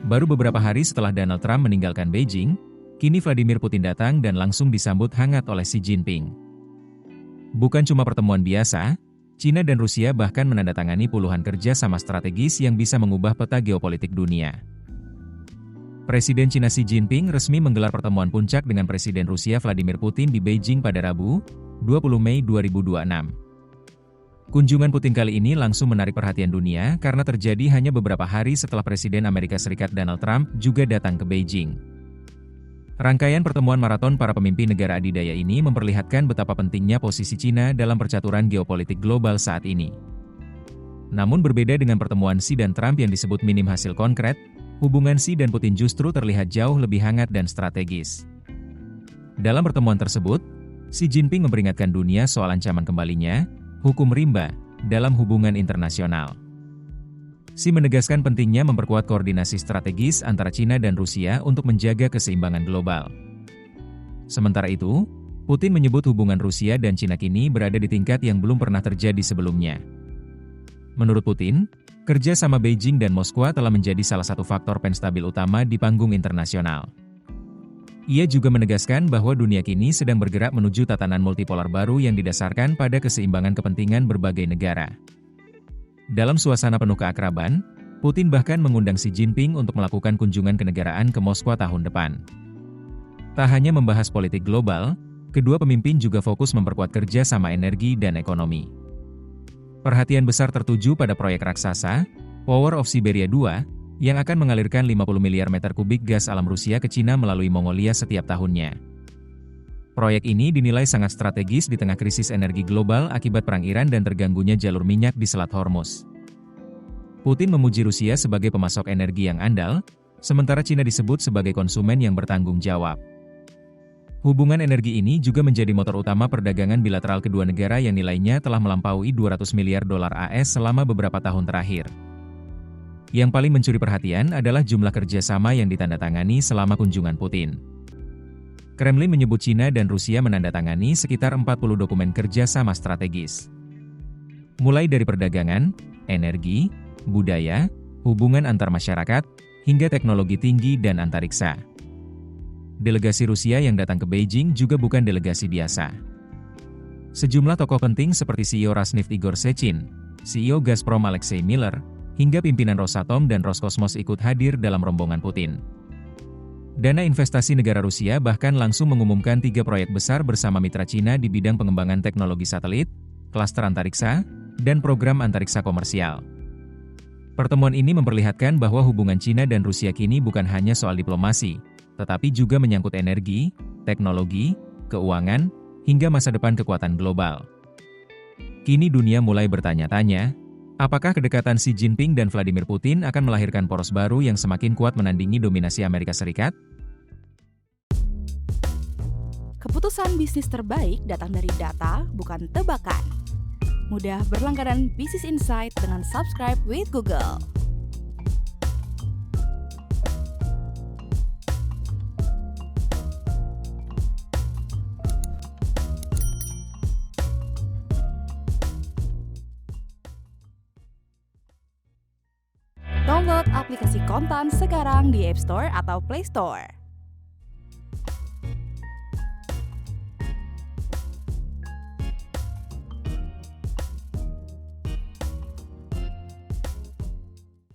Baru beberapa hari setelah Donald Trump meninggalkan Beijing, kini Vladimir Putin datang dan langsung disambut hangat oleh Xi Jinping. Bukan cuma pertemuan biasa, Cina dan Rusia bahkan menandatangani puluhan kerja sama strategis yang bisa mengubah peta geopolitik dunia. Presiden Cina Xi Jinping resmi menggelar pertemuan puncak dengan Presiden Rusia Vladimir Putin di Beijing pada Rabu, 20 Mei 2026. Kunjungan Putin kali ini langsung menarik perhatian dunia karena terjadi hanya beberapa hari setelah Presiden Amerika Serikat Donald Trump juga datang ke Beijing. Rangkaian pertemuan maraton para pemimpin negara adidaya ini memperlihatkan betapa pentingnya posisi Cina dalam percaturan geopolitik global saat ini. Namun berbeda dengan pertemuan Xi dan Trump yang disebut minim hasil konkret, hubungan Xi dan Putin justru terlihat jauh lebih hangat dan strategis. Dalam pertemuan tersebut, Xi Jinping memperingatkan dunia soal ancaman kembalinya hukum rimba dalam hubungan internasional. Xi menegaskan pentingnya memperkuat koordinasi strategis antara Cina dan Rusia untuk menjaga keseimbangan global. Sementara itu, Putin menyebut hubungan Rusia dan Cina kini berada di tingkat yang belum pernah terjadi sebelumnya. Menurut Putin, kerja sama Beijing dan Moskwa telah menjadi salah satu faktor penstabil utama di panggung internasional. Ia juga menegaskan bahwa dunia kini sedang bergerak menuju tatanan multipolar baru yang didasarkan pada keseimbangan kepentingan berbagai negara. Dalam suasana penuh keakraban, Putin bahkan mengundang Xi Jinping untuk melakukan kunjungan kenegaraan ke Moskwa tahun depan. Tak hanya membahas politik global, kedua pemimpin juga fokus memperkuat kerja sama energi dan ekonomi. Perhatian besar tertuju pada proyek raksasa, Power of Siberia 2, yang akan mengalirkan 50 miliar meter kubik gas alam Rusia ke Cina melalui Mongolia setiap tahunnya. Proyek ini dinilai sangat strategis di tengah krisis energi global akibat perang Iran dan terganggunya jalur minyak di Selat Hormuz. Putin memuji Rusia sebagai pemasok energi yang andal, sementara Cina disebut sebagai konsumen yang bertanggung jawab. Hubungan energi ini juga menjadi motor utama perdagangan bilateral kedua negara yang nilainya telah melampaui 200 miliar dolar AS selama beberapa tahun terakhir. Yang paling mencuri perhatian adalah jumlah kerjasama yang ditandatangani selama kunjungan Putin. Kremlin menyebut Cina dan Rusia menandatangani sekitar 40 dokumen kerja sama strategis. Mulai dari perdagangan, energi, budaya, hubungan antar masyarakat, hingga teknologi tinggi dan antariksa. Delegasi Rusia yang datang ke Beijing juga bukan delegasi biasa. Sejumlah tokoh penting seperti CEO Rosneft Igor Sechin, CEO Gazprom Alexei Miller, hingga pimpinan Rosatom dan Roskosmos ikut hadir dalam rombongan Putin. Dana investasi negara Rusia bahkan langsung mengumumkan 3 proyek besar bersama mitra Cina di bidang pengembangan teknologi satelit, klaster antariksa, dan program antariksa komersial. Pertemuan ini memperlihatkan bahwa hubungan Cina dan Rusia kini bukan hanya soal diplomasi, tetapi juga menyangkut energi, teknologi, keuangan, hingga masa depan kekuatan global. Kini dunia mulai bertanya-tanya, apakah kedekatan Xi Jinping dan Vladimir Putin akan melahirkan poros baru yang semakin kuat menandingi dominasi Amerika Serikat? Keputusan bisnis terbaik datang dari data, bukan tebakan. Mudah berlangganan Business Insight dengan subscribe with Google. Download aplikasi Kontan sekarang di App Store atau Play Store.